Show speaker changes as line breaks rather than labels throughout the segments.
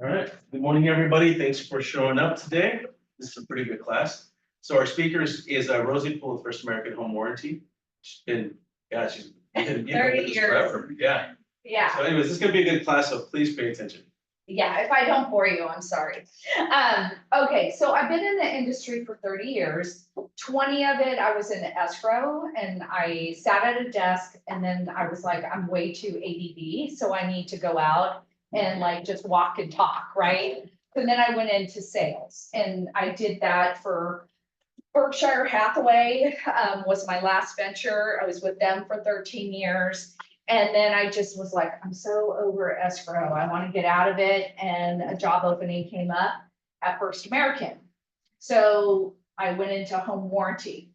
All right, good morning, everybody. Thanks for showing up today. This is a pretty good class. So our speakers is Rosie Poole with First American Home Warranty. She's been, yeah, she's been
30
with us
years.
forever. Yeah.
Yeah,
So anyways, this is gonna be a good class, so please pay attention.
yeah, if I don't bore you, I'm sorry. Okay, so I've been in the industry for 30 years. 20 of it, I was in escrow and I sat at a desk and then I was like, I'm way too ADD, so I need to go out and like just walk and talk, right? And then I went into sales and I did that for Berkshire Hathaway, was my last venture. I was with them for 13 years. And then I just was like, I'm so over escrow. I want to get out of it. And a job opening came up at First American. So I went into home warranty.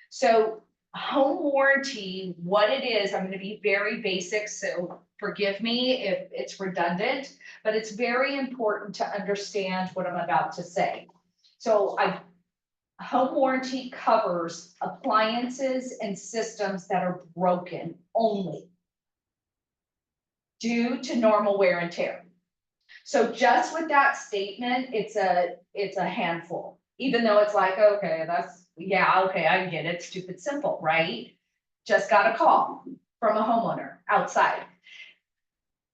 So home warranty, what it is, I'm going to be very basic. So forgive me if it's redundant, but it's very important to understand what I'm about to say. So home warranty covers appliances and systems that are broken only due to normal wear and tear. So just with that statement, it's a handful, even though it's like, okay, yeah, okay, I get it, stupid simple, right? Just got a call from a homeowner outside.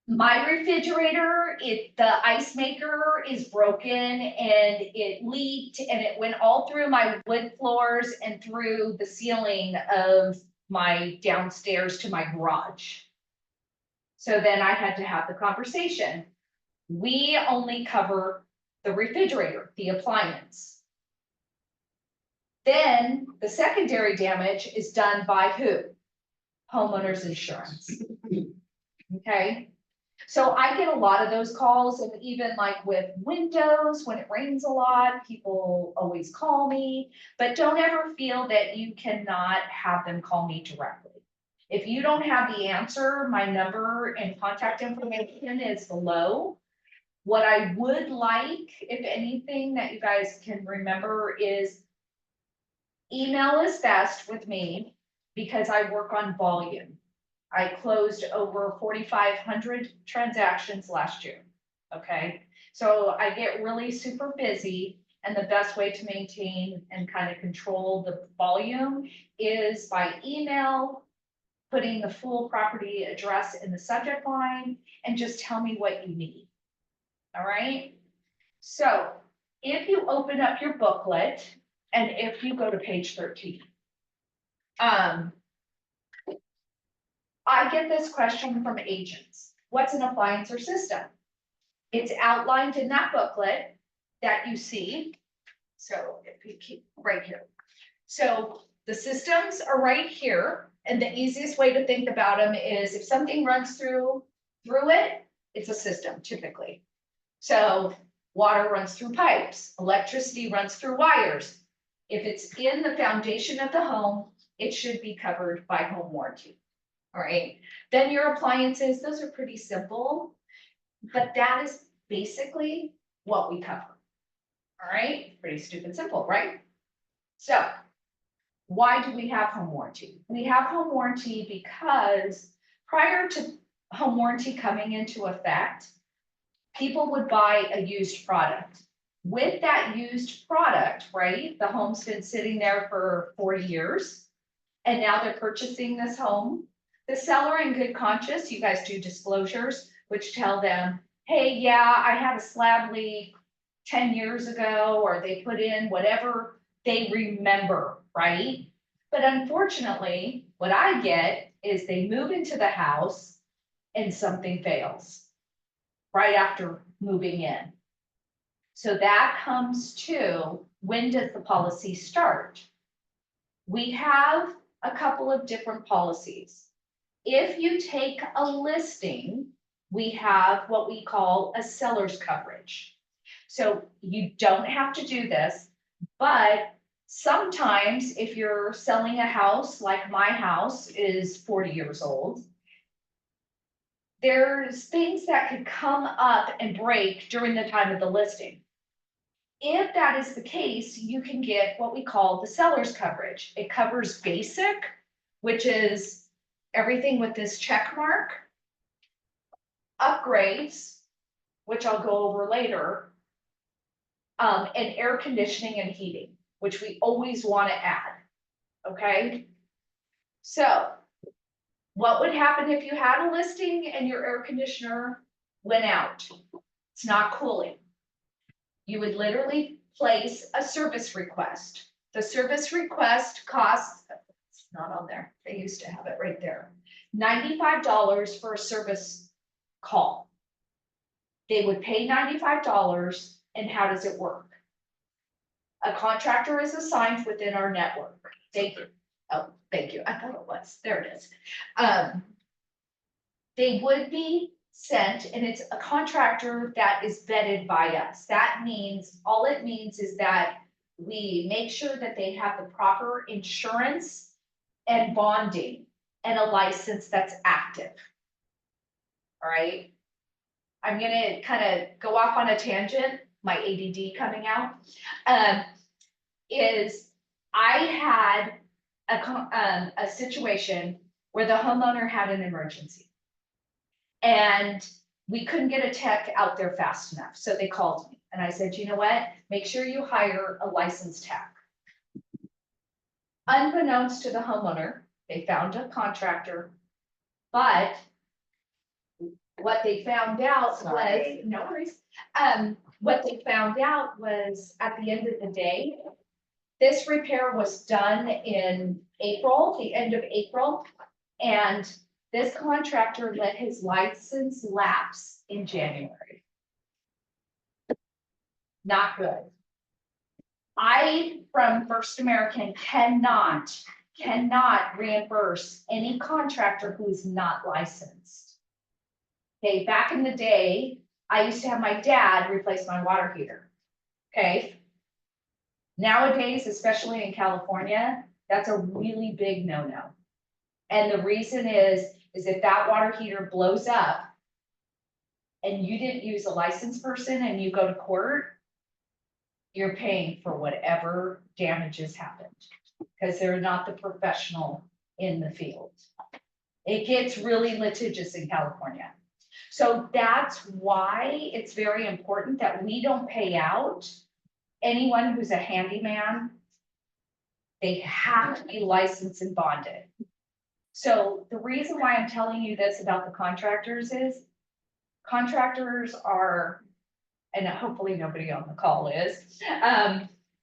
My refrigerator, the ice maker is broken and it leaked and it went all through my wood floors and through the ceiling of my downstairs to my garage. So then I had to have the conversation. We only cover the refrigerator, the appliance. Then the secondary damage is done by who? Homeowners insurance. Okay. So I get a lot of those calls, and even like with windows, when it rains a lot, people always call me, but don't ever feel that you cannot have them call me directly. If you don't have the answer, my number and contact information is below. What I would like, if anything, that you guys can remember is email is best with me because I work on volume. I closed over 4,500 transactions last year, okay? So I get really super busy, and the best way to maintain and kind of control the volume is by email, putting the full property address in the subject line, and just tell me what you need, all right? So if you open up your booklet, and if you go to page 13, I get this question from agents. What's an appliance or system? It's outlined in that booklet that you see. So if you keep right here. So the systems are right here. And the easiest way to think about them is if something runs through it, it's a system typically. So water runs through pipes, electricity runs through wires. If it's in the foundation of the home, it should be covered by home warranty. All right, then your appliances, those are pretty simple, but that is basically what we cover. All right, pretty stupid simple, right? So why do we have home warranty? We have home warranty because prior to home warranty coming into effect, people would buy a used product. With that used product, right, the home's been sitting there for 40 years, and now they're purchasing this home. The seller in good conscience, you guys do disclosures, which tell them, hey, yeah, I had a slab leak 10 years ago, or they put in whatever they remember, right? But unfortunately, what I get is they move into the house and something fails right after moving in. So that comes to, when does the policy start? We have a couple of different policies. If you take a listing, we have what we call a seller's coverage. So you don't have to do this, but sometimes if you're selling a house, like my house is 40 years old, there's things that could come up and break during the time of the listing. If that is the case, you can get what we call the seller's coverage. It covers basic, which is everything with this check mark, upgrades, which I'll go over later, and air conditioning and heating, which we always want to add, okay? So what would happen if you had a listing and your air conditioner went out? It's not cooling. You would literally place a service request. The service request costs, it's not on there, they used to have it right there, $95 for a service call. They would pay $95, and how does it work? A contractor is assigned within our network. Thank you. Oh, thank you. I thought it was. There it is. They would be sent, and it's a contractor that is vetted by us. That means, all it means is that we make sure that they have the proper insurance and bonding and a license that's active. All right. I'm gonna kind of go off on a tangent, my ADD coming out. Is I had a situation where the homeowner had an emergency. And we couldn't get a tech out there fast enough, so they called me, and I said, you know what, make sure you hire a licensed tech. Unbeknownst to the homeowner, they found a contractor, but what they found out was, no worries, what they found out was at the end of the day, this repair was done in April, the end of April, and this contractor let his license lapse in January. Not good. I, from First American, cannot reimburse any contractor who's not licensed. Okay, back in the day, I used to have my dad replace my water heater. Okay. Nowadays, especially in California, that's a really big no-no. And the reason is if that water heater blows up and you didn't use a licensed person and you go to court, you're paying for whatever damages happened because they're not the professional in the field. It gets really litigious in California. So that's why it's very important that we don't pay out anyone who's a handyman. They have to be licensed and bonded. So the reason why I'm telling you this about the contractors is contractors are, and hopefully nobody on the call is,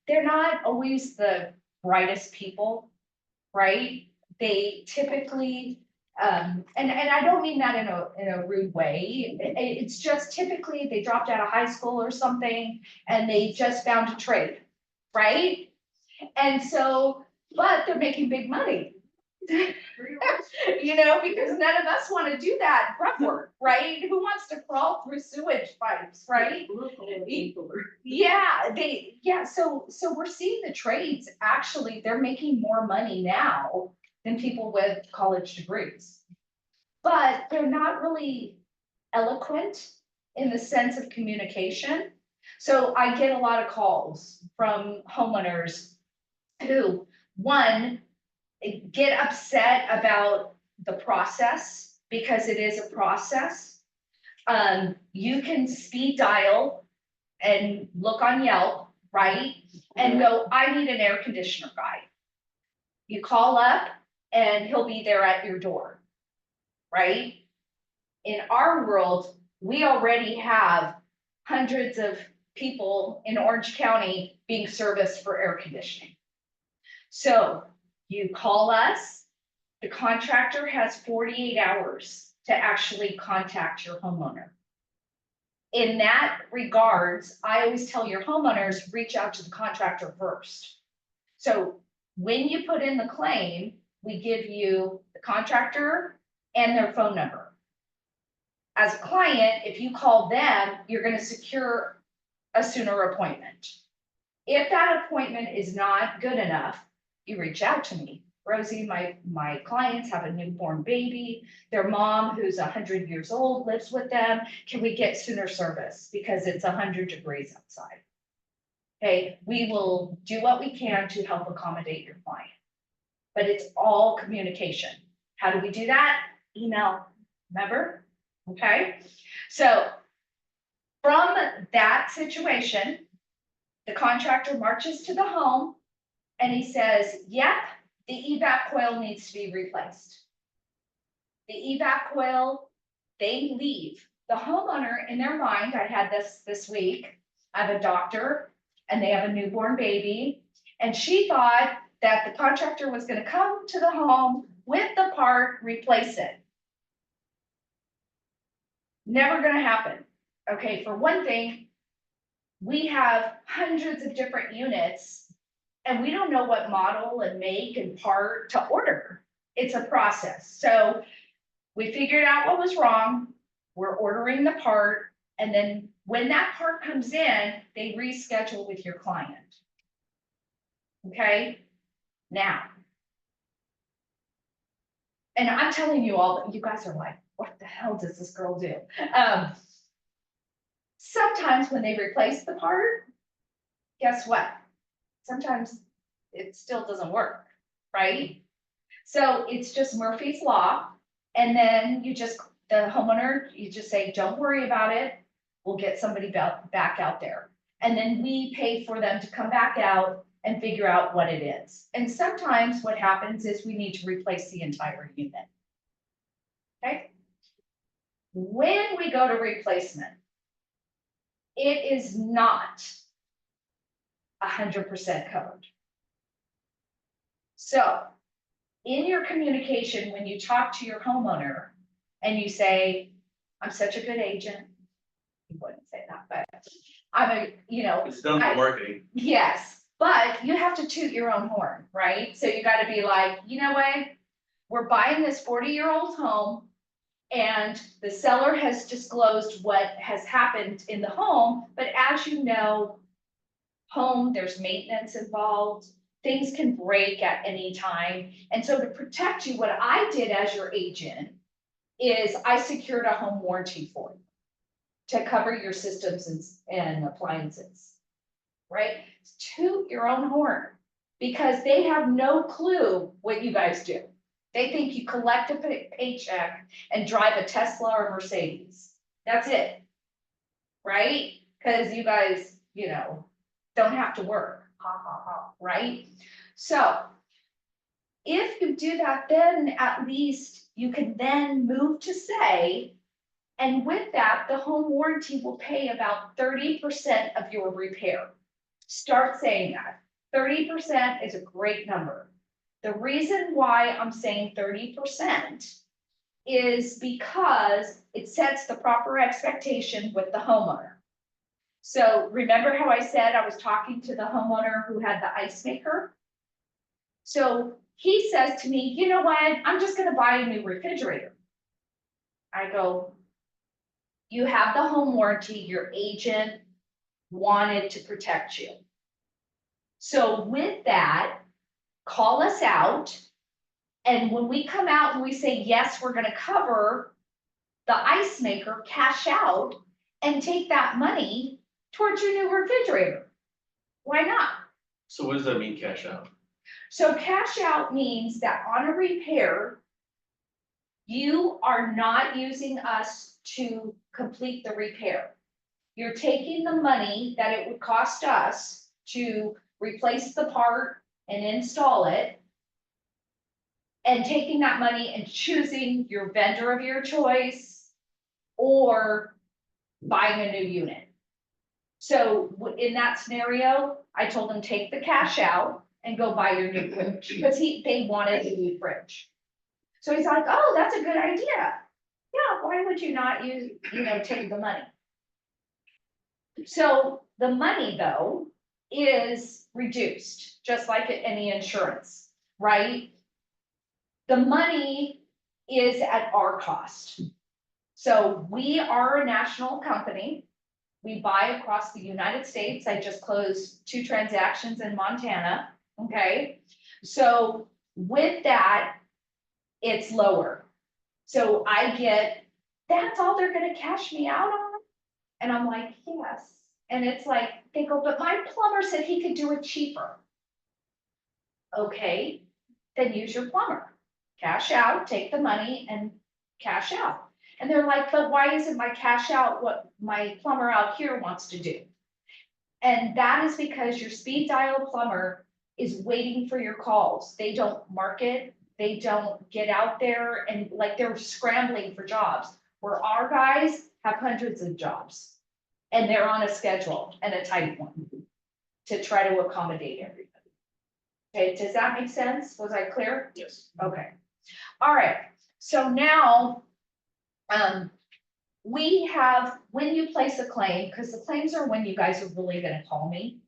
they're not always the brightest people, right? They typically, and I don't mean that in a rude way. It's just typically they dropped out of high school or something and they just found a trade, right? And so, but they're making big money. You know, because none of us want to do that grunt work, right? Who wants to crawl through sewage pipes, right? Yeah, so we're seeing the trades, actually, they're making more money now than people with college degrees. But they're not really eloquent in the sense of communication. So I get a lot of calls from homeowners who, one, get upset about the process because it is a process. You can speed dial and look on Yelp, right? And go, I need an air conditioner guy. You call up and he'll be there at your door, right? In our world, we already have hundreds of people in Orange County being serviced for air conditioning. So you call us, the contractor has 48 hours to actually contact your homeowner. In that regards, I always tell your homeowners, reach out to the contractor first. So when you put in the claim, we give you the contractor and their phone number. As a client, if you call them, you're going to secure a sooner appointment. If that appointment is not good enough, you reach out to me. Rosie, my clients have a newborn baby. Their mom, who's 100 years old, lives with them. Can we get sooner service? Because it's 100 degrees outside. Okay, we will do what we can to help accommodate your client. But it's all communication. How do we do that? Email, remember? Okay, so From that situation, the contractor marches to the home and he says, yep, the evap coil needs to be replaced. The evap coil, they leave. The homeowner in their mind, I had this week, I have a doctor and they have a newborn baby. And she thought that the contractor was gonna come to the home with the part, replace it. Never gonna happen. Okay, for one thing, we have hundreds of different units and we don't know what model and make and part to order. It's a process. So we figured out what was wrong. We're ordering the part. And then when that part comes in, they reschedule with your client. Okay, now. And I'm telling you all, you guys are like, what the hell does this girl do? Sometimes when they replace the part, guess what? Sometimes it still doesn't work, right? So it's just Murphy's Law. And then the homeowner, you just say, don't worry about it. We'll get somebody back out there. And then we pay for them to come back out and figure out what it is. And sometimes what happens is we need to replace the entire unit. Okay? When we go to replacement, it is not 100% covered. So in your communication, when you talk to your homeowner and you say, I'm such a good agent, you wouldn't say that, but
It's done for marketing.
yes, but you have to toot your own horn, right? So you gotta be like, you know what? We're buying this 40-year-old home and the seller has disclosed what has happened in the home, but as you know, there's maintenance involved, things can break at any time. And so to protect you, what I did as your agent is I secured a home warranty for you to cover your systems and appliances, right? Toot your own horn because they have no clue what you guys do. They think you collect a paycheck and drive a Tesla or Mercedes. That's it, right? Because you guys, don't have to work, right? So if you do that, then at least you can then move to say, and with that, the home warranty will pay about 30% of your repair. Start saying that. 30% is a great number. The reason why I'm saying 30% is because it sets the proper expectation with the homeowner. So remember how I said I was talking to the homeowner who had the ice maker? So he says to me, you know what, I'm just gonna buy a new refrigerator. I go, you have the home warranty, your agent wanted to protect you. So with that, call us out. And when we come out and we say, yes, we're gonna cover the ice maker, cash out and take that money towards your new refrigerator. Why not?
So what does that mean, cash out?
So cash out means that on a repair, you are not using us to complete the repair. You're taking the money that it would cost us to replace the part and install it, and taking that money and choosing your vendor of your choice or buying a new unit. So in that scenario, I told him, take the cash out and go buy your new fridge, because they wanted a new fridge. So he's like, oh, that's a good idea. Yeah, why would you not take the money? So the money though is reduced, just like any insurance, right? The money is at our cost. So we are a national company. We buy across the United States. I just closed 2 transactions in Montana, okay? So with that, it's lower. So that's all they're gonna cash me out on? And I'm like, yes. And it's like, they go, but my plumber said he could do it cheaper. Okay, then use your plumber. Cash out, take the money and cash out. And they're like, but why isn't my cash out what my plumber out here wants to do? And that is because your speed dial plumber is waiting for your calls. They don't market, they don't get out there and like they're scrambling for jobs. Where our guys have hundreds of jobs and they're on a schedule and a tight one to try to accommodate everybody. Okay, does that make sense? Was I clear?
Yes.
Okay. All right, so now, we have, when you place a claim, because the claims are when you guys are really gonna call me.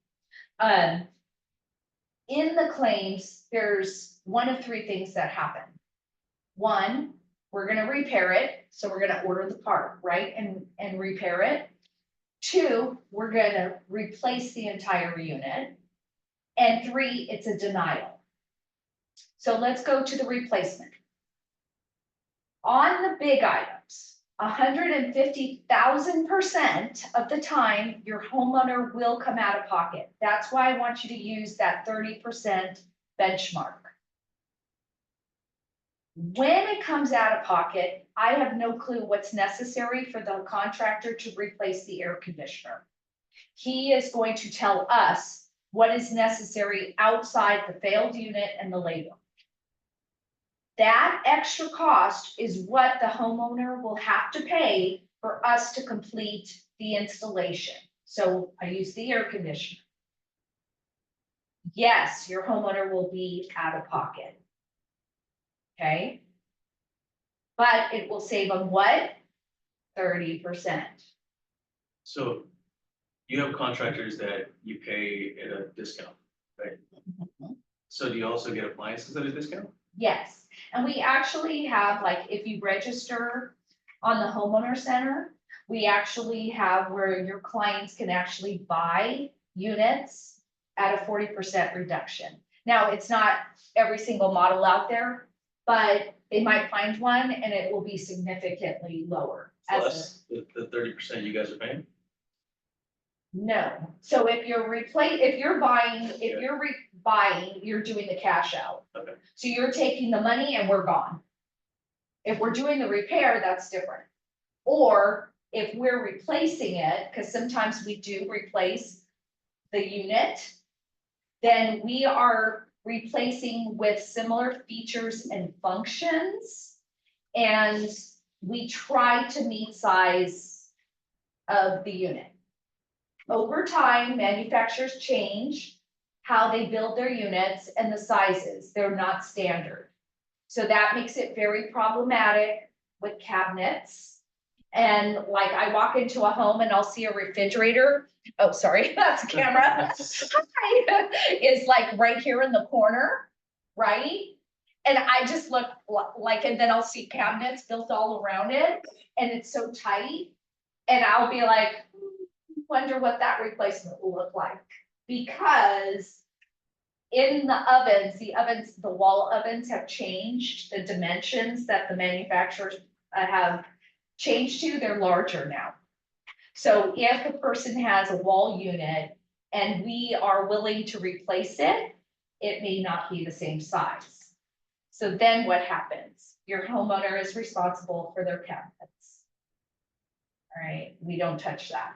In the claims, there's one of three things that happen. One, we're gonna repair it, so we're gonna order the part, right, and repair it. Two, we're gonna replace the entire unit. And three, it's a denial. So let's go to the replacement. On the big items, 150,000% of the time, your homeowner will come out of pocket. That's why I want you to use that 30% benchmark. When it comes out of pocket, I have no clue what's necessary for the contractor to replace the air conditioner. He is going to tell us what is necessary outside the failed unit and the labor. That extra cost is what the homeowner will have to pay for us to complete the installation. So I use the air conditioner. Yes, your homeowner will be out of pocket. Okay? But it will save them what? 30%.
So you have contractors that you pay at a discount, right? So do you also get appliances at a discount?
Yes, and we actually have, like, if you register on the homeowner center, we actually have where your clients can actually buy units at a 40% reduction. Now, it's not every single model out there, but they might find one and it will be significantly lower.
Plus the 30% you guys are paying?
No, so if you're buying, buying, you're doing the cash out.
Okay.
So you're taking the money and we're gone. If we're doing the repair, that's different. Or if we're replacing it, because sometimes we do replace the unit, then we are replacing with similar features and functions. And we try to meet size of the unit. Over time, manufacturers change how they build their units and the sizes. They're not standard. So that makes it very problematic with cabinets. And like I walk into a home and I'll see a refrigerator. Oh, sorry, that's a camera. Is like right here in the corner, right? And I just look like, and then I'll see cabinets built all around it and it's so tight. And I'll be like, wonder what that replacement will look like. Because in the ovens, the wall ovens have changed the dimensions that the manufacturers have changed to, they're larger now. So if the person has a wall unit and we are willing to replace it, it may not be the same size. So then what happens? Your homeowner is responsible for their cabinets. All right, we don't touch that.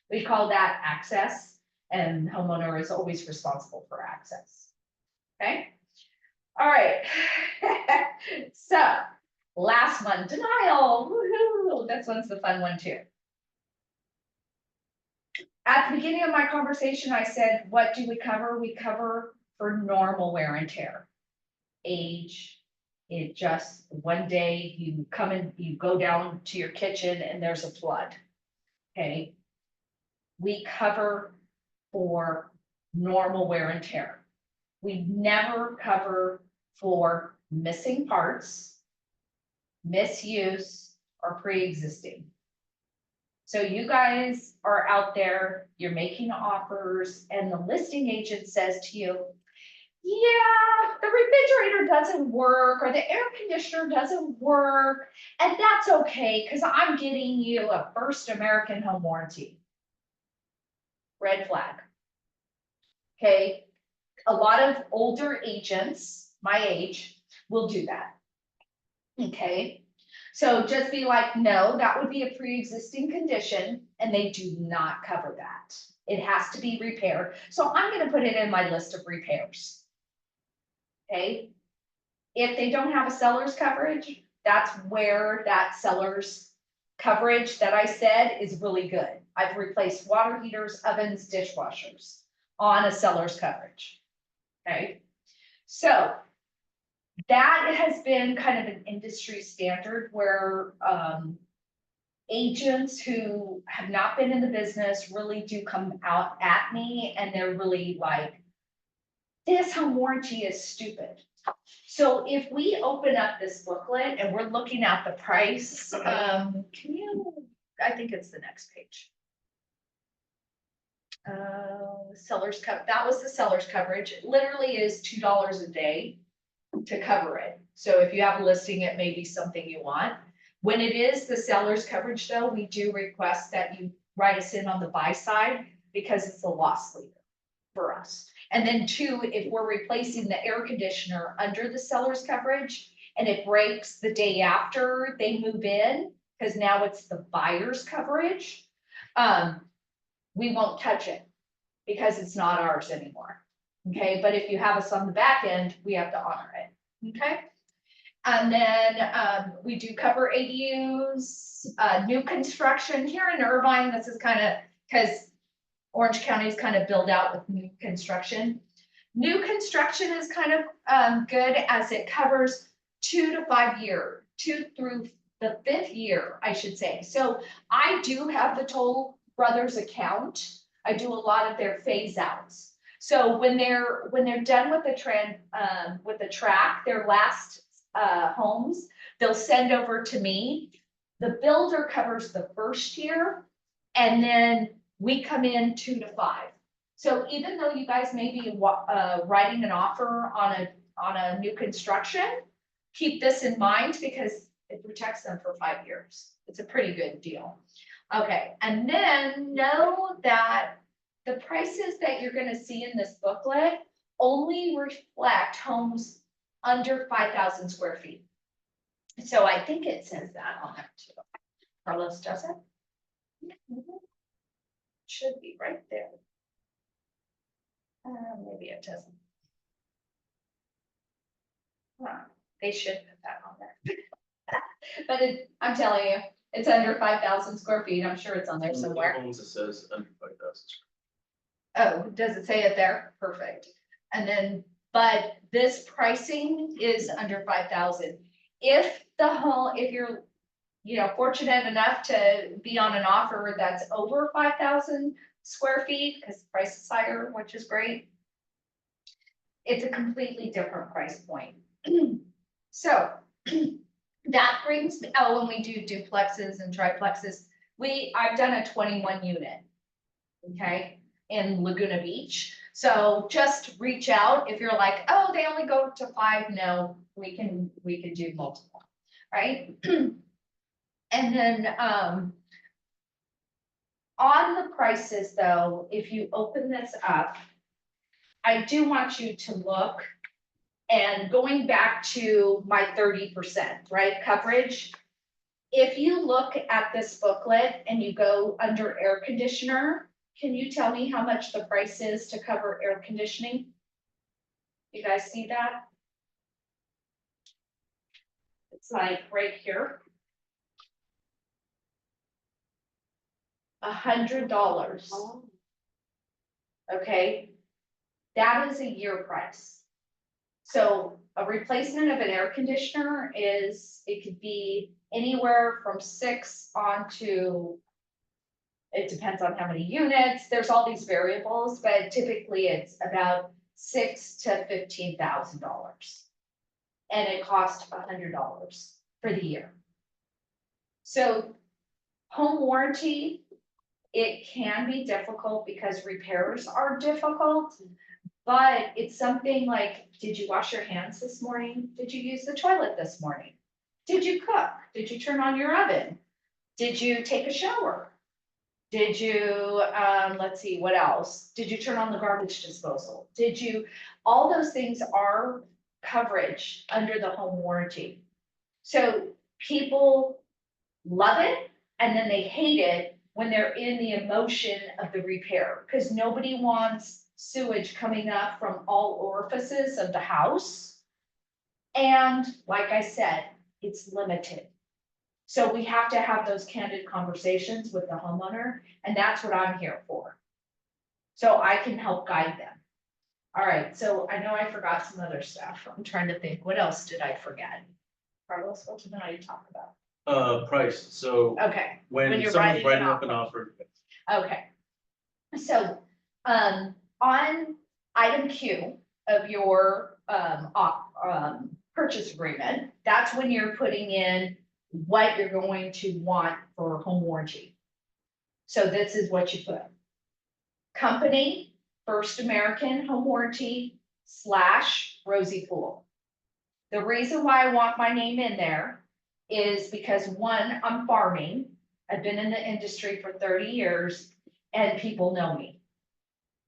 We call that access, and homeowner is always responsible for access. Okay? All right. So last one, denial. Woohoo! This one's the fun one too. At the beginning of my conversation, I said, what do we cover? We cover for normal wear and tear. Age, it just one day you come in, you go down to your kitchen and there's a flood. Okay. We cover for normal wear and tear. We never cover for missing parts, misuse, or pre-existing. So you guys are out there, you're making offers, and the listing agent says to you, yeah, the refrigerator doesn't work, or the air conditioner doesn't work, and that's okay, because I'm getting you a first American home warranty. Red flag. Okay, a lot of older agents, my age, will do that. Okay, So just be like, no, that would be a pre-existing condition and they do not cover that. It has to be repaired. So I'm gonna put it in my list of repairs. Okay? If they don't have a seller's coverage, that's where that seller's coverage that I said is really good. I've replaced water heaters, ovens, dishwashers on a seller's coverage. Okay? So that has been kind of an industry standard where agents who have not been in the business really do come out at me and they're really like, this home warranty is stupid. So if we open up this booklet and we're looking at the price, can you, I think it's the next page. Seller's that was the seller's coverage. It literally is $2 a day to cover it. So if you have a listing, it may be something you want. When it is the seller's coverage though, we do request that you write us in on the buy side because it's a loss leader for us. And then two, if we're replacing the air conditioner under the seller's coverage and it breaks the day after they move in, because now it's the buyer's coverage, we won't touch it because it's not ours anymore. Okay, but if you have us on the back end, we have to honor it. Okay. And then we do cover ADUs, new construction here in Irvine. This is kind of because Orange County is kind of built out with new construction. New construction is kind of good as it covers 2 to 5 years, 2 through the 5th year, I should say. So I do have the Toll Brothers account. I do a lot of their phase outs. So when they're done with the track, their last homes, they'll send over to me. The builder covers the first year, and then we come in 2 to 5. So even though you guys may be writing an offer on a new construction, keep this in mind because it protects them for 5 years. It's a pretty good deal. Okay, and then know that the prices that you're gonna see in this booklet only reflect homes under 5,000 square feet. So I think it says that on there too. Carlos, does it? Should be right there. Maybe it doesn't. They should put that on there. But I'm telling you, it's under 5,000 square feet. I'm sure it's on there somewhere.
Homes it says under 5,000.
Oh, does it say it there? Perfect. And then, but this pricing is under 5,000. If you're, fortunate enough to be on an offer that's over 5,000 square feet, because the price is higher, which is great, it's a completely different price point. So that brings me, when we do duplexes and triplexes, I've done a 21 unit, okay, in Laguna Beach. So just reach out if you're like, oh, they only go to 5. No, we can do multiple, right? And then on the prices though, if you open this up, I do want you to look, and going back to my 30%, right, coverage. If you look at this booklet and you go under air conditioner, can you tell me how much the price is to cover air conditioning? You guys see that? It's like right here. $100. Okay, that is a year price. So a replacement of an air conditioner it could be anywhere from 6 on to, it depends on how many units, there's all these variables, but typically it's about $6,000 to $15,000. And it costs $100 for the year. So home warranty, it can be difficult because repairs are difficult, but it's something like, did you wash your hands this morning? Did you use the toilet this morning? Did you cook? Did you turn on your oven? Did you take a shower? Did you, let's see, what else? Did you turn on the garbage disposal? All those things are coverage under the home warranty. So people love it and then they hate it when they're in the emotion of the repair, because nobody wants sewage coming up from all orifices of the house. And like I said, it's limited. So we have to have those candid conversations with the homeowner, and that's what I'm here for. So I can help guide them. All right, so I know I forgot some other stuff. I'm trying to think, what else did I forget? Carlos, what did I talk about?
Price, so
Okay,
when
you're
someone's
writing an
writing up an offer,
okay. So, on item Q of your, purchase agreement, that's when you're putting in what you're going to want for home warranty. So this is what you put. Company, First American Home Warranty / Rosie Poole. The reason why I want my name in there is because one, I'm farming. I've been in the industry for 30 years and people know me.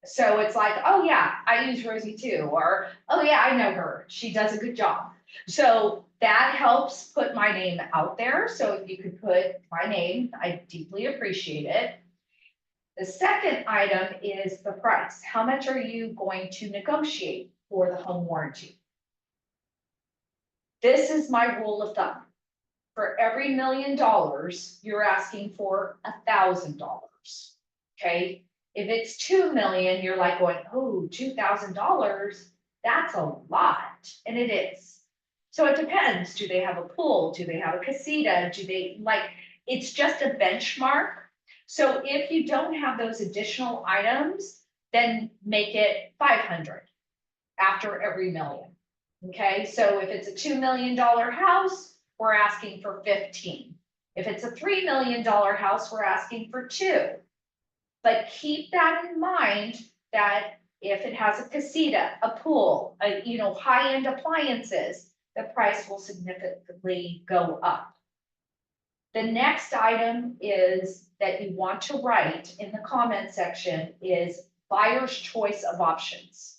So it's like, oh yeah, I use Rosie too, or, oh yeah, I know her, she does a good job. So that helps put my name out there, so if you could put my name, I deeply appreciate it. The second item is the price. How much are you going to negotiate for the home warranty? This is my rule of thumb. For every $1 million, you're asking for $1,000, okay? If it's 2 million, you're like going, oh, $2,000, that's a lot, and it is. So it depends, do they have a pool, do they have a casita, do they, like, it's just a benchmark. So if you don't have those additional items, then make it 500 after every million. Okay, so if it's a $2 million house, we're asking for 15. If it's a $3 million house, we're asking for 2. But keep that in mind that if it has a casita, a pool, high-end appliances, the price will significantly go up. The next item is that you want to write in the comment section is buyer's choice of options.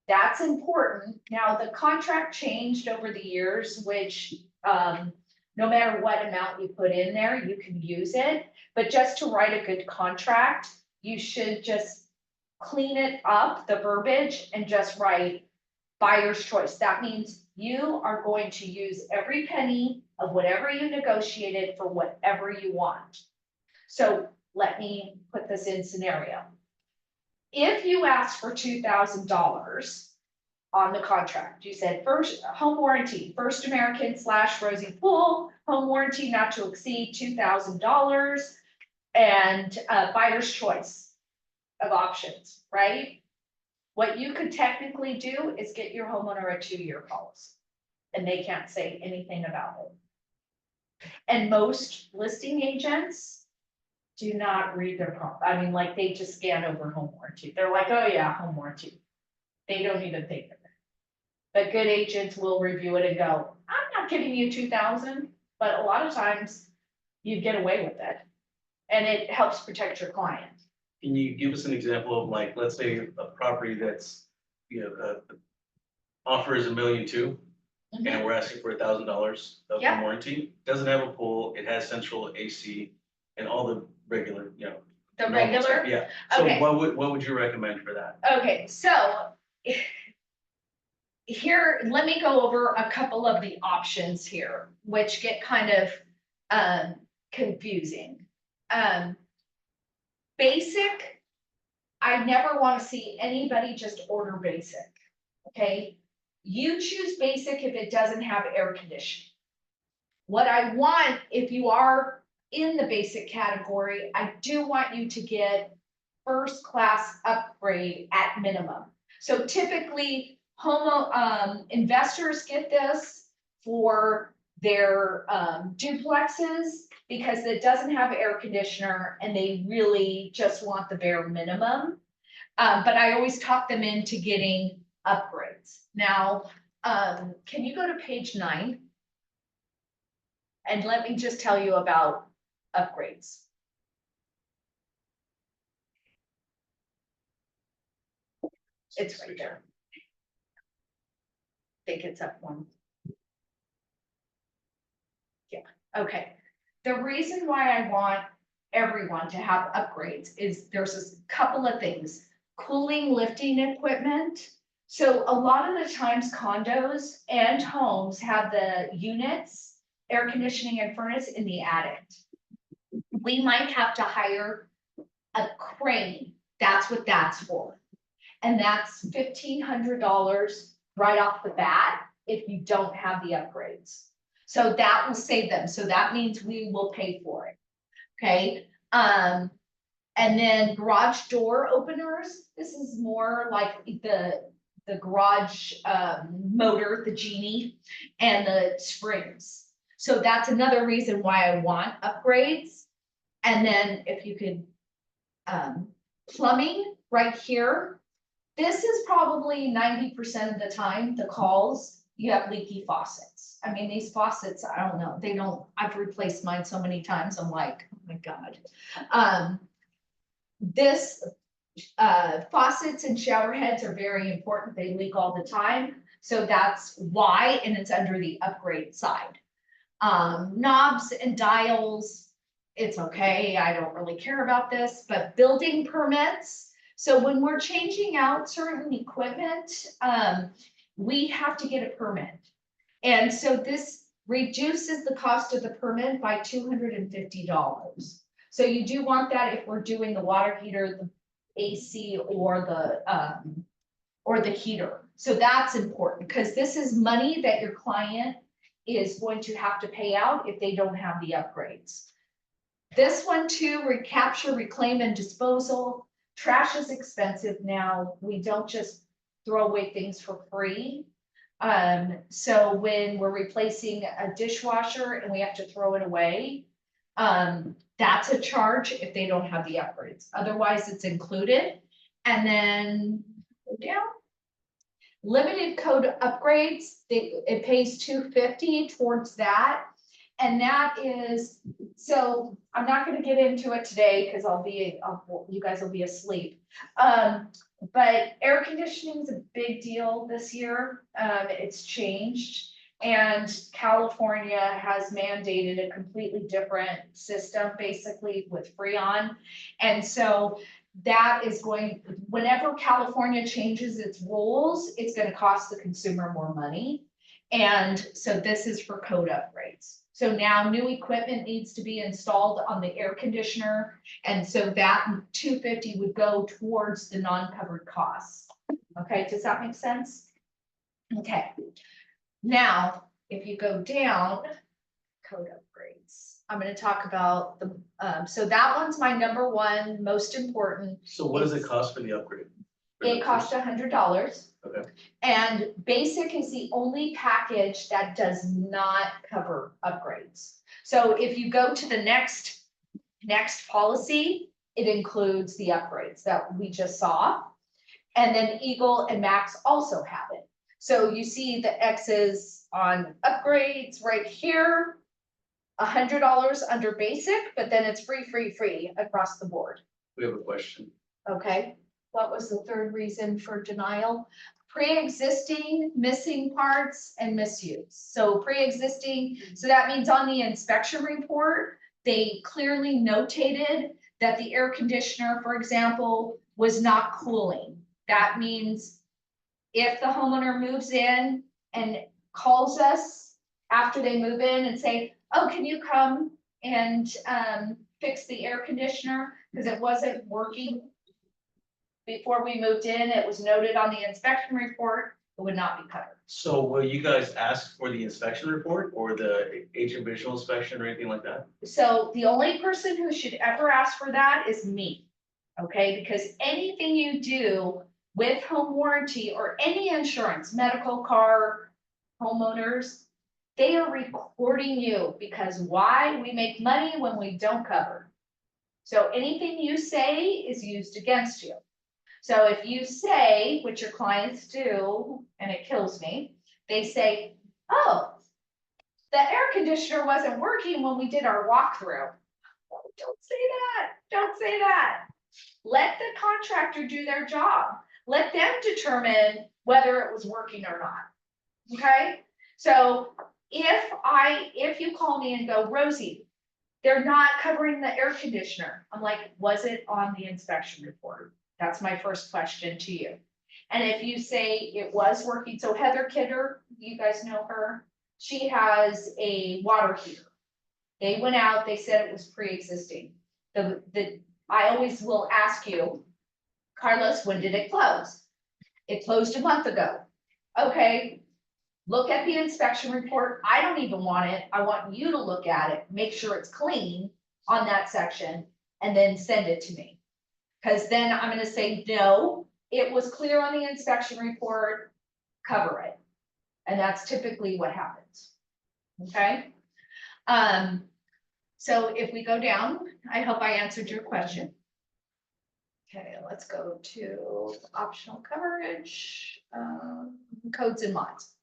That's important. Now, the contract changed over the years, which no matter what amount you put in there, you can use it. But just to write a good contract, you should just clean it up, the verbiage, and just write buyer's choice. That means you are going to use every penny of whatever you negotiated for whatever you want. So let me put this in scenario. If you ask for $2,000 on the contract, you said first home warranty, First American / Rosie Poole, home warranty not to exceed $2,000, and buyer's choice of options, right? What you could technically do is get your homeowner a 2-year policy, and they can't say anything about it. And most listing agents do not read their like they just scan over home warranty. They're like, oh yeah, home warranty. They don't even think of it. But good agents will review it and go, I'm not giving you 2,000, but a lot of times you get away with it. And it helps protect your client.
can you give us an example of like, let's say a property that's, the offer is $1.2 million. And we're asking for $1,000 of
Yeah.
warranty, doesn't have a pool, it has central AC and all the regular,
The
normal
regular,
stuff. Yeah, so
Okay.
what would you recommend for that?
okay, so here, let me go over a couple of the options here, which get kind of confusing. Basic, I never want to see anybody just order basic, okay? You choose basic if it doesn't have air conditioning. What I want, if you are in the basic category, I do want you to get first class upgrade at minimum. So typically, investors get this for their duplexes because it doesn't have air conditioner and they really just want the bare minimum. But I always talk them into getting upgrades. Now, can you go to page 9? And let me just tell you about upgrades. It's right there. I think it's up one. Okay. The reason why I want everyone to have upgrades is there's a couple of things. Cooling, lifting equipment. So a lot of the times condos and homes have the units, air conditioning and furnace in the attic. We might have to hire a crane. That's what that's for. And that's $1,500 right off the bat if you don't have the upgrades. So that will save them. So that means we will pay for it. Okay. And then garage door openers. This is more like the garage motor, the genie, and the springs. So that's another reason why I want upgrades. And then if you could, plumbing right here. This is probably 90% of the time, the calls, you have leaky faucets. I mean, these faucets, I don't know, I've replaced mine so many times, I'm like, oh my God. Faucets and shower heads are very important, they leak all the time. So that's why, and it's under the upgrade side. Knobs and dials, it's okay, I don't really care about this, but building permits. So when we're changing out certain equipment, we have to get a permit. And so this reduces the cost of the permit by $250. So you do want that if we're doing the water heater, the AC, or the heater. So that's important because this is money that your client is going to have to pay out if they don't have the upgrades. This one too, recapture, reclaim, and disposal. Trash is expensive now. We don't just throw away things for free. So when we're replacing a dishwasher and we have to throw it away, that's a charge if they don't have the upgrades. Otherwise, it's included. And then go down. Limited code upgrades, it pays $250 towards that. And that is, so I'm not going to get into it today because you guys will be asleep. But air conditioning is a big deal this year. It's changed, and California has mandated a completely different system, basically with Freon. And so that is going, whenever California changes its rules, it's going to cost the consumer more money. And so this is for code upgrades. So now new equipment needs to be installed on the air conditioner. And so that $250 would go towards the non-covered costs. Okay, does that make sense? Okay. Now, if you go down, code upgrades, I'm going to talk about the, so that one's my number one, most important.
So what does it cost for the upgrade?
It costs $100.
Okay.
And basic is the only package that does not cover upgrades. So if you go to the next policy, it includes the upgrades that we just saw. And then Eagle and Max also have it. So you see the X's on upgrades right here, $100 under basic, but then it's free across the board.
We have a question.
Okay. What was the third reason for denial? Pre-existing, missing parts, and misuse. So pre-existing, so that means on the inspection report, they clearly notated that the air conditioner, for example, was not cooling. That means if the homeowner moves in and calls us after they move in and say, oh, can you come and fix the air conditioner because it wasn't working before we moved in, it was noted on the inspection report, it would not be covered.
So will you guys ask for the inspection report or the agent visual inspection or anything like that?
So the only person who should ever ask for that is me, okay? Because anything you do with home warranty or any insurance, medical, car, homeowners, they are recording you because why? We make money when we don't cover. So anything you say is used against you. So if you say, which your clients do, and it kills me, they say, oh, the air conditioner wasn't working when we did our walkthrough. Oh, don't say that. Don't say that. Let the contractor do their job. Let them determine whether it was working or not. Okay? So if you call me and go, Rosie, they're not covering the air conditioner, I'm like, was it on the inspection report? That's my first question to you. And if you say it was working, so Heather Kidder, you guys know her, she has a water heater. They went out, they said it was pre-existing. I always will ask you, Carlos, when did it close? It closed a month ago. Okay, look at the inspection report. I don't even want it. I want you to look at it, make sure it's clean on that section, and then send it to me. Because then I'm gonna say, no, it was clear on the inspection report, cover it. And that's typically what happens. Okay? So if we go down, I hope I answered your question. Okay, let's go to optional coverage, codes and mods.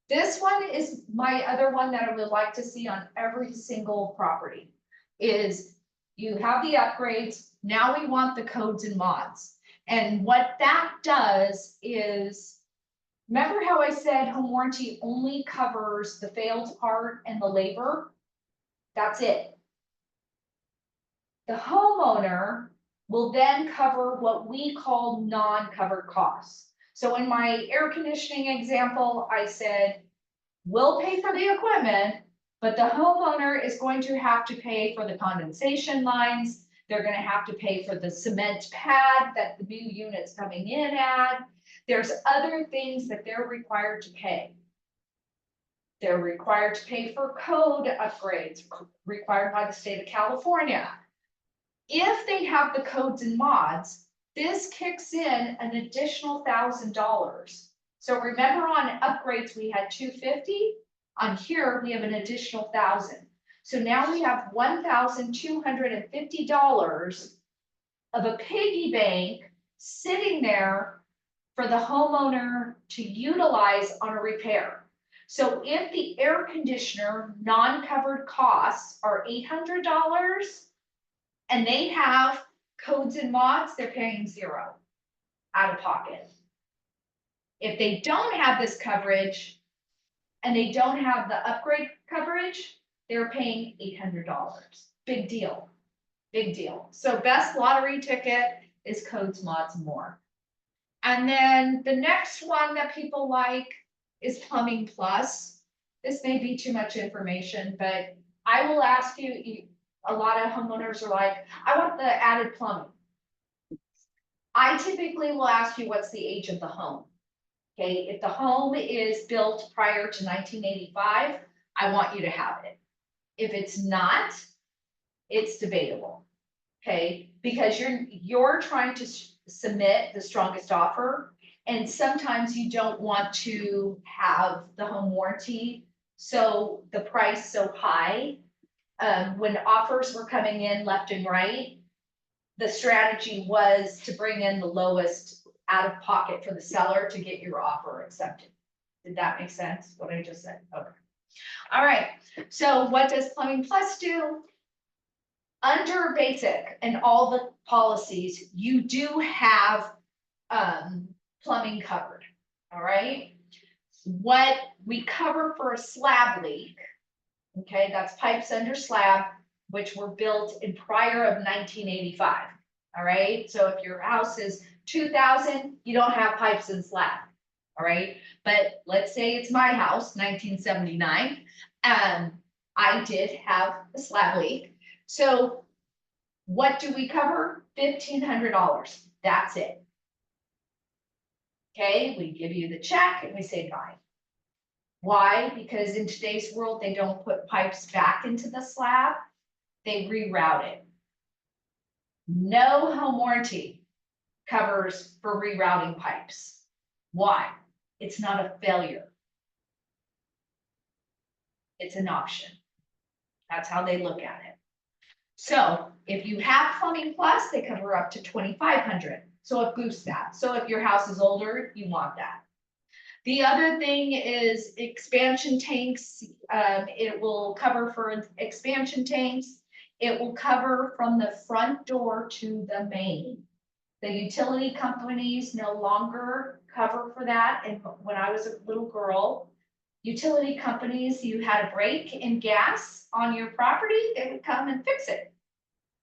This one is my other one that I would like to see on every single property, is you have the upgrades, now we want the codes and mods. And what that does is, remember how I said home warranty only covers the failed part and the labor? That's it. The homeowner will then cover what we call non-covered costs. So in my air conditioning example, I said, we'll pay for the equipment, but the homeowner is going to have to pay for the condensation lines. They're gonna have to pay for the cement pad that the new unit's coming in at. There's other things that they're required to pay. They're required to pay for code upgrades required by the state of California. If they have the codes and mods, this kicks in an additional $1,000. So remember on upgrades, we had $250. On here, we have an additional $1,000. So now we have $1,250 of a piggy bank sitting there for the homeowner to utilize on a repair. So if the air conditioner non-covered costs are $800 and they have codes and mods, they're paying $0 out of pocket. If they don't have this coverage and they don't have the upgrade coverage, they're paying $800. Big deal, big deal. So best lottery ticket is codes, mods, more. And then the next one that people like is Plumbing Plus. This may be too much information, but I will ask you, a lot of homeowners are like, I want the added plumbing. I typically will ask you, what's the age of the home? Okay, if the home is built prior to 1985, I want you to have it. If it's not, it's debatable. Okay, because you're trying to submit the strongest offer, and sometimes you don't want to have the home warranty, so the price so high. When offers were coming in left and right, the strategy was to bring in the lowest out of pocket for the seller to get your offer accepted. Did that make sense, what I just said? Okay. All right, so what does Plumbing Plus do? Under basic and all the policies, you do have plumbing covered, all right? What we cover for a slab leak, okay, that's pipes under slab, which were built in prior of 1985, all right? So if your house is 2000, you don't have pipes and slab, all right? But let's say it's my house, 1979, I did have a slab leak. So what do we cover? $1,500, that's it. Okay, we give you the check and we say bye. Why? Because in today's world, they don't put pipes back into the slab, they reroute it. No home warranty covers for rerouting pipes. Why? It's not a failure. It's an option. That's how they look at it. So if you have Plumbing Plus, they cover up to $2,500. So it boosts that. So if your house is older, you want that. The other thing is expansion tanks. It will cover for expansion tanks. It will cover from the front door to the main. The utility companies no longer cover for that. And when I was a little girl, utility companies, you had a break in gas on your property, they would come and fix it.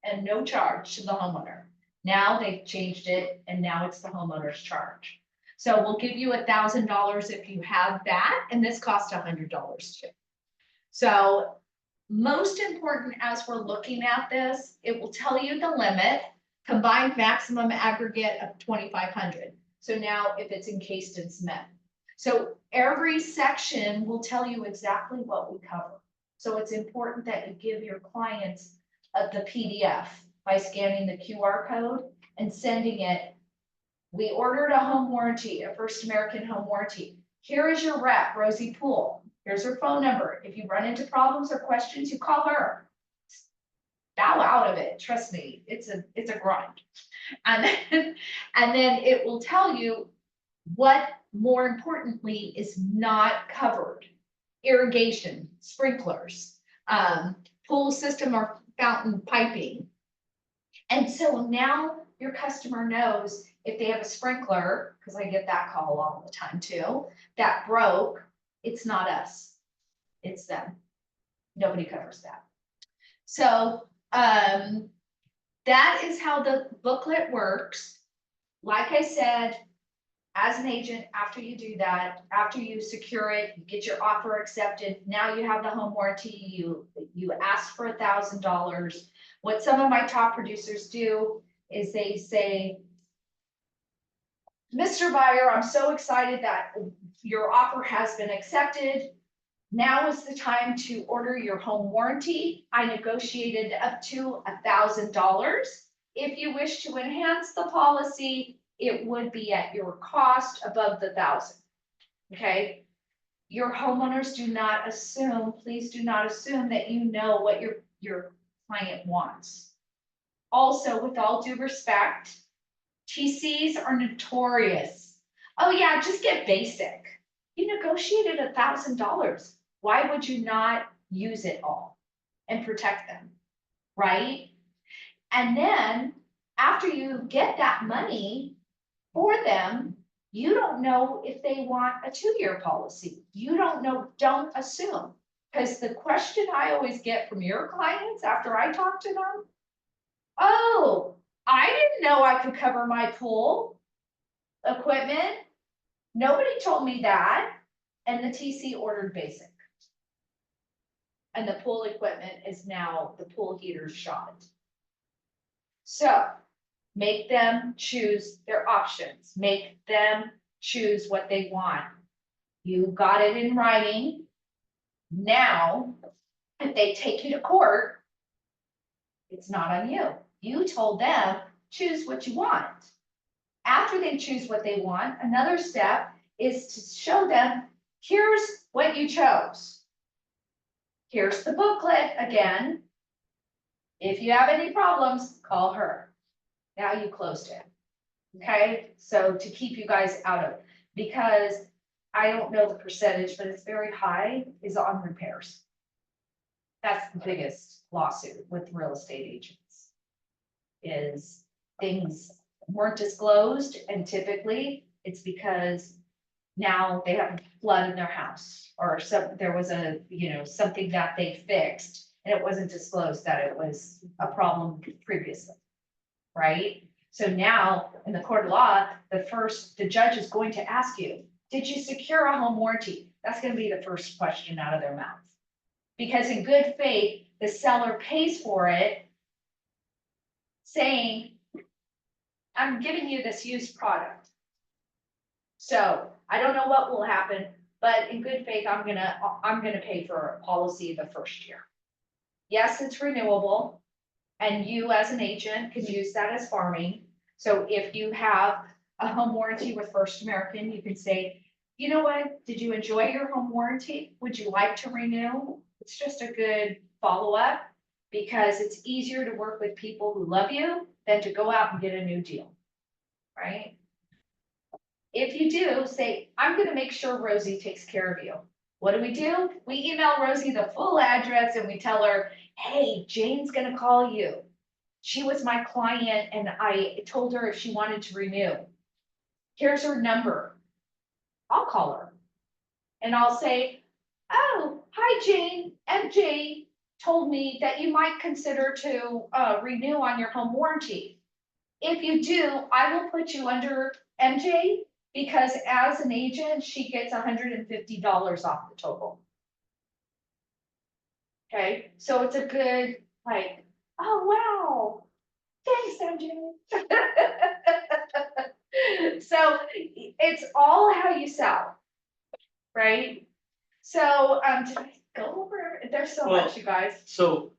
And no charge to the homeowner. Now they've changed it and now it's the homeowner's charge. So we'll give you $1,000 if you have that, and this costs $100 too. So most important as we're looking at this, it will tell you the limit, combined maximum aggregate of 2,500. So now if it's encased in cement. So every section will tell you exactly what we cover. So it's important that you give your clients the PDF by scanning the QR code and sending it. We ordered a home warranty, a First American home warranty. Here is your rep, Rosie Poole. Here's her phone number. If you run into problems or questions, you call her. Bow out of it. Trust me, it's a grind. And then it will tell you what, more importantly, is not covered. Irrigation, sprinklers, pool system or fountain piping. And so now your customer knows if they have a sprinkler, because I get that call all the time too, that broke, it's not us, it's them. Nobody covers that. So that is how the booklet works. Like I said, as an agent, after you do that, after you secure it, you get your offer accepted, now you have the home warranty, you ask for $1,000. What some of my top producers do is they say, Mr. Buyer, I'm so excited that your offer has been accepted. Now is the time to order your home warranty. I negotiated up to $1,000. If you wish to enhance the policy, it would be at your cost above the $1,000. Okay? Your homeowners do not assume, please do not assume that you know what your client wants. Also, with all due respect, TCs are notorious. Oh yeah, just get basic. You negotiated $1,000. Why would you not use it all and protect them, right? And then after you get that money for them, you don't know if they want a 2-year policy. You don't know, don't assume. Because the question I always get from your clients after I talk to them, oh, I didn't know I could cover my pool equipment. Nobody told me that. And the TC ordered basic. And the pool equipment is now the pool heater shot. So make them choose their options. Make them choose what they want. You got it in writing. Now, if they take you to court, it's not on you. You told them, choose what you want. After they choose what they want, another step is to show them, here's what you chose. Here's the booklet again. If you have any problems, call her. Now you closed it. Okay, so to keep you guys out of, because I don't know the percentage, but it's very high, is on repairs. That's the biggest lawsuit with real estate agents, is things weren't disclosed, and typically it's because now they have a flood in their house, or there was a, something that they fixed and it wasn't disclosed that it was a problem previously, right? So now in the court of law, the judge is going to ask you, did you secure a home warranty? That's going to be the first question out of their mouth. Because in good faith, the seller pays for it, saying, I'm giving you this used product. So I don't know what will happen, but in good faith, I'm gonna pay for a policy the first year. Yes, it's renewable, and you as an agent can use that as farming. So if you have a home warranty with First American, you can say, you know what, did you enjoy your home warranty? Would you like to renew? It's just a good follow-up, because it's easier to work with people who love you than to go out and get a new deal, right? If you do, say, I'm gonna make sure Rosie takes care of you. What do? We email Rosie the full address and we tell her, hey, Jane's gonna call you. She was my client and I told her if she wanted to renew. Here's her number. I'll call her. And I'll say, oh, hi, Jane. MJ told me that you might consider to renew on your home warranty. If you do, I will put you under MJ because as an agent, she gets $150 off the total. Okay, so it's a good, like, oh, wow, thanks, MJ. So it's all how you sell, right? So, did I go over, there's so
Well-
much, you guys.
So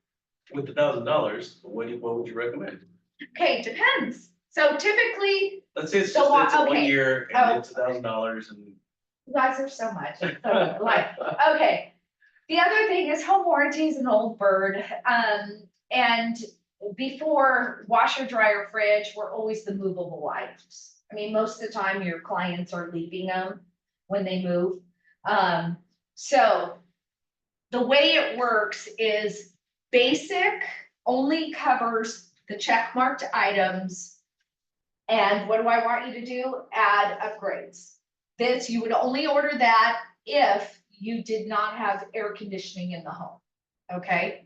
with the $1,000, what would you recommend?
Okay, depends. So typically,
Let's say it's
So,
just, it's a 1
okay.
year
Oh.
and it's $1,000 and.
you guys are so much, so, like, okay. The other thing is home warranty is an old bird, and before washer, dryer, fridge were always the movable items. I mean, most of the time your clients are leaving them when they move. So the way it works is basic only covers the check marked items. And what do I want you to do? Add upgrades. This, you would only order that if you did not have air conditioning in the home, okay?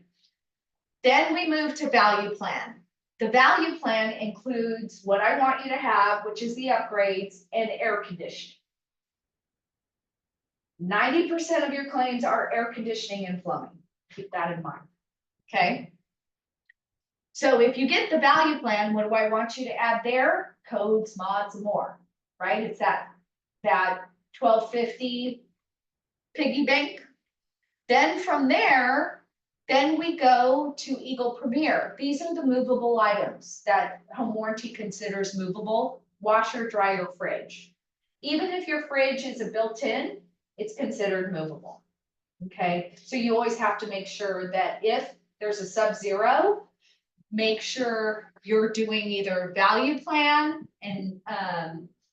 Then we move to value plan. The value plan includes what I want you to have, which is the upgrades and air conditioning. 90% of your claims are air conditioning and plumbing. Keep that in mind, okay? So if you get the value plan, what do I want you to add there? Codes, mods, and more, right? It's that $12.50 piggy bank. Then from there, then we go to Eagle Premier. These are the movable items that home warranty considers movable: washer, dryer, fridge. Even if your fridge is a built-in, it's considered movable. Okay, so you always have to make sure that if there's a sub-zero, make sure you're doing either value plan and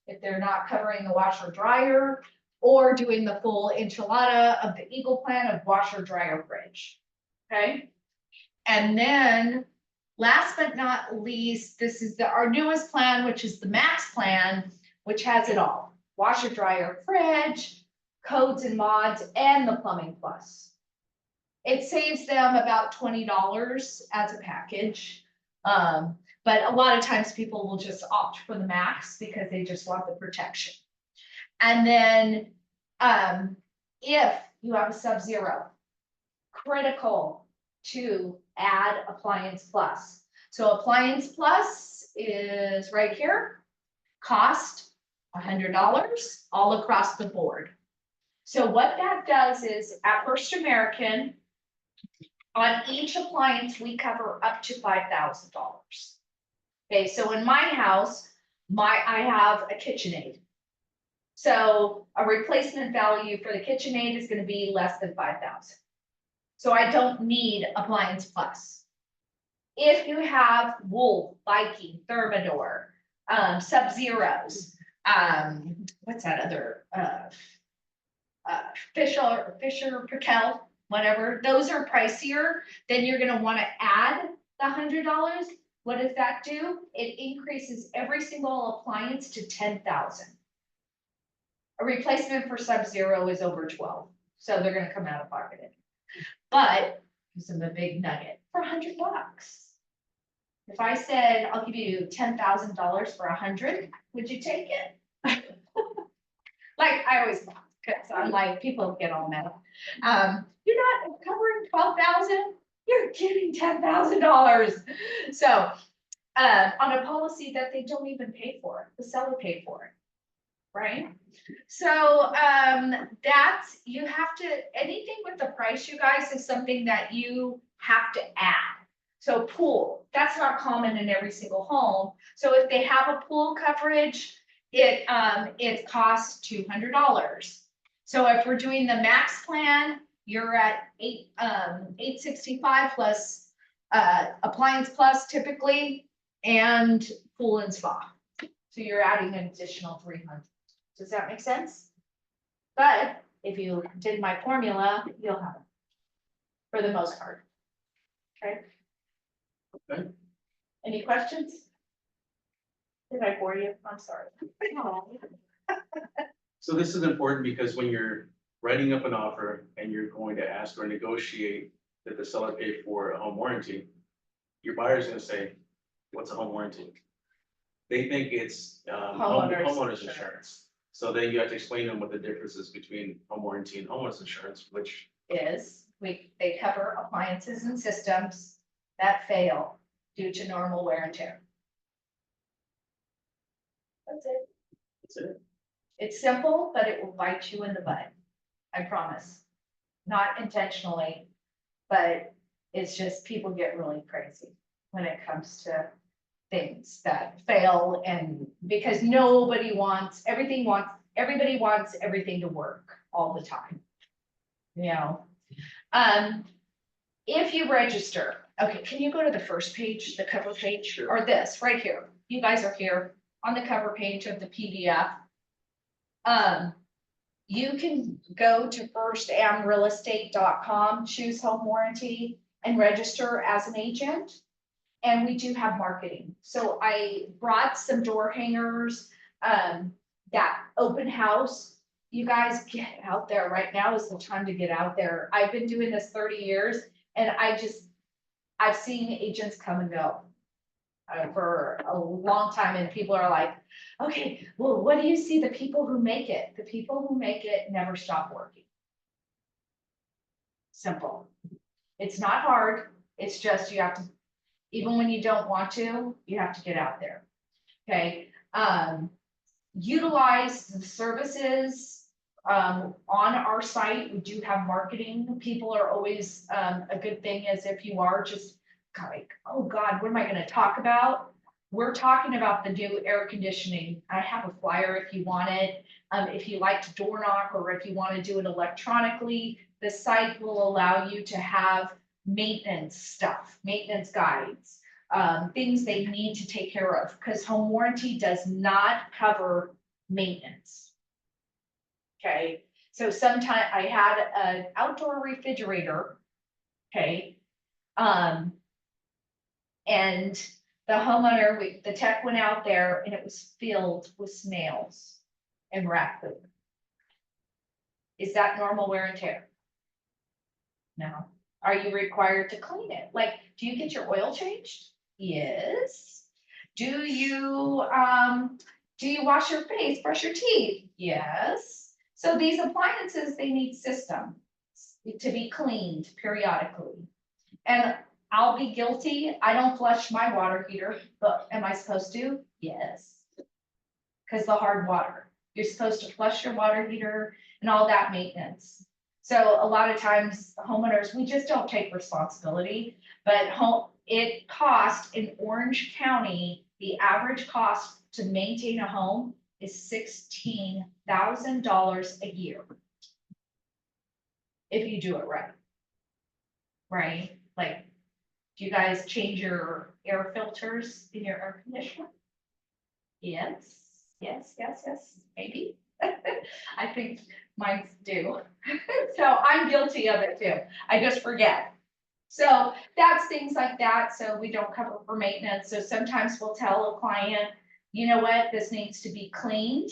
if they're not covering the washer dryer, or doing the full enchilada of the Eagle plan of washer dryer fridge. Okay. And then last but not least, this is our newest plan, which is the max plan, which has it all: washer dryer fridge, codes and mods, and the plumbing plus. It saves them about $20 as a package. But a lot of times people will just opt for the max because they just want the protection. And then, if you have a sub-zero, critical to add appliance plus. So appliance plus is right here, cost $100 all across the board. So what that does is at First American, on each appliance, we cover up to $5,000. Okay, so in my house, I have a KitchenAid. So a replacement value for the KitchenAid is gonna be less than 5,000. So I don't need appliance plus. If you have Wool, Viking, Thermador, Sub-Zeros, what's that other, Fisher, Perkel, whatever, those are pricier, then you're gonna wanna add the $100. What does that do? It increases every single appliance to 10,000. A replacement for Sub-Zero is over 12, so they're gonna come out of pocket. But give them a big nugget for $100. If I said, I'll give you $10,000 for 100, would you take it? Like, I always, cause I'm like, people get all mad. You're not covering 12,000, you're getting $10,000. So, on a policy that they don't even pay for, the seller paid for it, right? So, that's, you have to, anything with the price, you guys, is something that you have to add. So pool, that's not common in every single home. So if they have a pool coverage, it costs $200. So if we're doing the max plan, you're at $865 plus appliance plus typically, and pool and spa. So you're adding an additional 300. Does that make sense? But if you did my formula, you'll have it for the most part. Okay.
Okay.
Any questions? Did I bore you? I'm sorry.
So this is important because when you're writing up an offer and you're going to ask or negotiate that the seller pay for a home warranty, your buyer's gonna say, what's a home warranty? They think it's homeowners insurance. So then you have to explain to them what the difference is between home warranty and homeowners insurance, which
They cover appliances and systems that fail due to normal wear and tear. That's it.
is it.
It's simple, but it will bite you in the butt. I promise. Not intentionally, but it's just people get really crazy when it comes to things that fail, and because everybody wants everything to work all the time. You know, if you register, okay, can you go to the first page, the cover page,
Sure.
or this right here? You guys are here on the cover page of the PDF. You can go to firstamrealestate.com, choose home warranty, and register as an agent. And we do have marketing. So I brought some door hangers, that open house. You guys get out there. Right now is the time to get out there. I've been doing this 30 years and I've seen agents come and go for a long time, and people are like, okay, well, what do you see? The people who make it, never stop working. Simple. It's not hard. It's just, you have to, even when you don't want to, you have to get out there. Okay. Utilize the services on our site. We do have marketing. People are always, a good thing is if you are just like, oh God, what am I going to talk about? We're talking about the new air conditioning. I have a flyer if you want it. If you like to door knock, or if you want to do it electronically, the site will allow you to have maintenance stuff, maintenance guides, things they need to take care of, because home warranty does not cover maintenance. Okay, so sometime I had an outdoor refrigerator, okay, and the homeowner, the tech went out there and it was filled with snails and rat poop. Is that normal wear and tear? No. Are you required to clean it? Like, do you get your oil changed? Yes. Do you wash your face, brush your teeth? Yes. So these appliances, they need systems to be cleaned periodically. And I'll be guilty. I don't flush my water heater, but am I supposed to? Yes. Because the hard water, you're supposed to flush your water heater and all that maintenance. So a lot of times homeowners, we just don't take responsibility, but it costs in Orange County, the average cost to maintain a home is $16,000 a year. If you do it right. Right? Like, do you guys change your air filters in your air conditioner? Yes, maybe. I think mine do. So I'm guilty of it too. I just forget. So that's things like that. So we don't cover for maintenance. So sometimes we'll tell a client, you know what, this needs to be cleaned.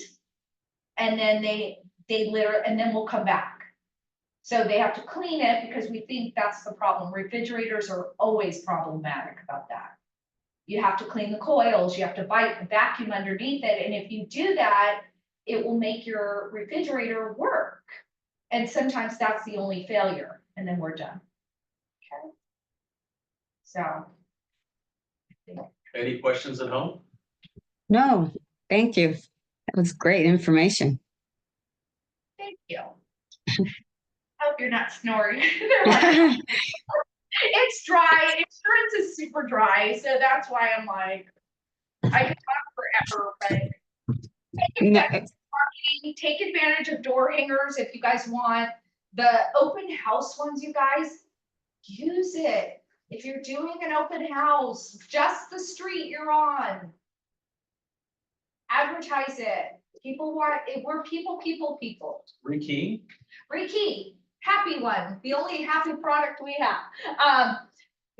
And then they literally, and then we'll come back. So they have to clean it because we think that's the problem. Refrigerators are always problematic about that. You have to clean the coils, you have to vacuum underneath it. And if you do that, it will make your refrigerator work. And sometimes that's the only failure, and then we're done. Okay. So.
Any questions at home?
No, thank you. That was great information.
Thank you. Hope you're not snoring. It's dry. Insurance is super dry, so that's why I'm like, I could talk forever, but take advantage of door hangers if you guys want. The open house ones, you guys, use it. If you're doing an open house, just the street you're on, advertise it. People want it. We're people.
Rekey?
Rekey, happy one. The only happy product we have.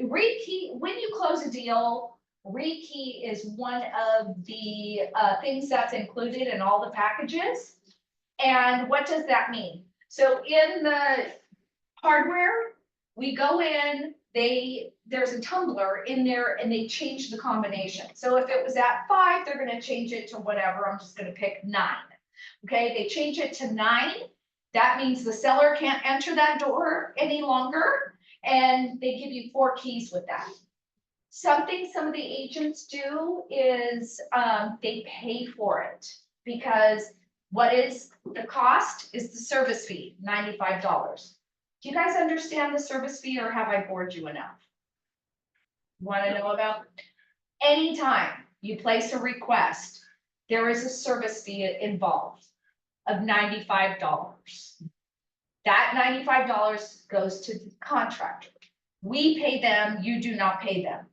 Rekey, when you close a deal, Rekey is one of the things that's included in all the packages. And what does that mean? So in the hardware, we go in, there's a tumbler in there and they change the combination. So if it was at 5, they're gonna change it to whatever, I'm just gonna pick 9. Okay, they change it to 9, that means the seller can't enter that door any longer, and they give you 4 keys with that. Something some of the agents do is, they pay for it, because what is the cost is the service fee, $95. Do you guys understand the service fee, or have I bored you enough? Want to know about? Anytime you place a request, there is a service fee involved of $95. That $95 goes to the contractor. We pay them, you do not pay them.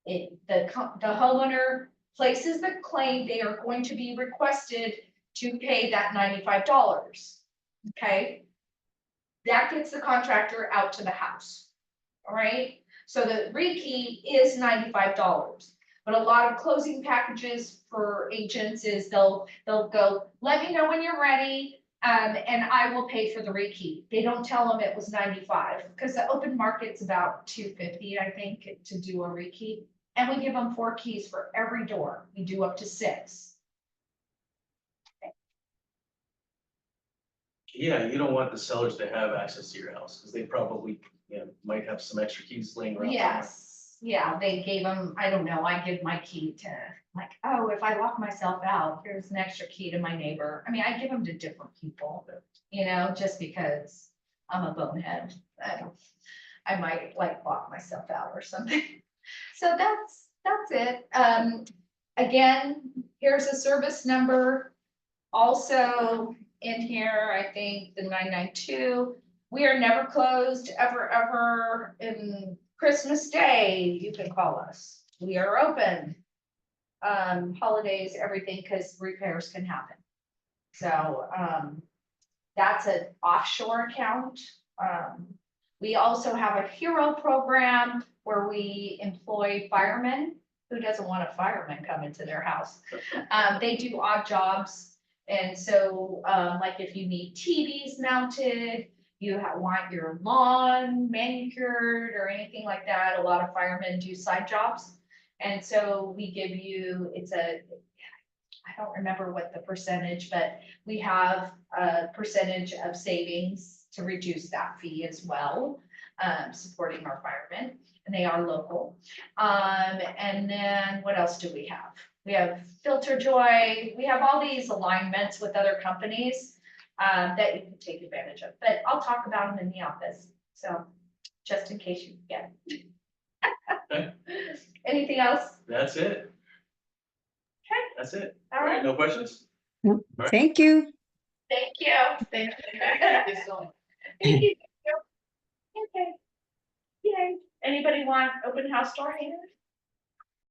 The homeowner places the claim, they are going to be requested to pay that $95. Okay? That gets the contractor out to the house. All right? So the rekey is $95. But a lot of closing packages for agents is they'll go, let me know when you're ready, and I will pay for the rekey. They don't tell them it was 95, because the open market's about $250, I think, to do a rekey. And we give them 4 keys for every door. We do up to 6.
Yeah, you don't want the sellers to have access to your house, because they probably, might have some extra keys laying around.
Yes, yeah, they gave them, I don't know, I give my key to, like, oh, if I lock myself out, here's an extra key to my neighbor. I mean, I give them to different people, just because I'm a bonehead. I might like lock myself out or something. So that's it. Again, here's a service number. Also in here, I think the 992. We are never closed, ever, in Christmas Day, you can call us. We are open. Holidays, everything, because repairs can happen. So, that's an offshore account. We also have a hero program where we employ firemen. Who doesn't want a fireman coming to their house? They do odd jobs. And so, like if you need TVs mounted, you want your lawn manicured or anything like that, a lot of firemen do side jobs. And so we give you, I don't remember what the percentage, but we have a percentage of savings to reduce that fee as well, supporting our firemen, and they are local. And then what else do we have? We have Filter Joy. We have all these alignments with other companies that you can take advantage of, but I'll talk about them in the office. So just in case you forget.
Okay.
Anything else?
That's it.
Okay.
That's it.
All right.
No questions?
No,
Right.
thank you.
Thank you.
Thank you so much.
Thank you. Okay. Yay. Anybody want open house door hangers?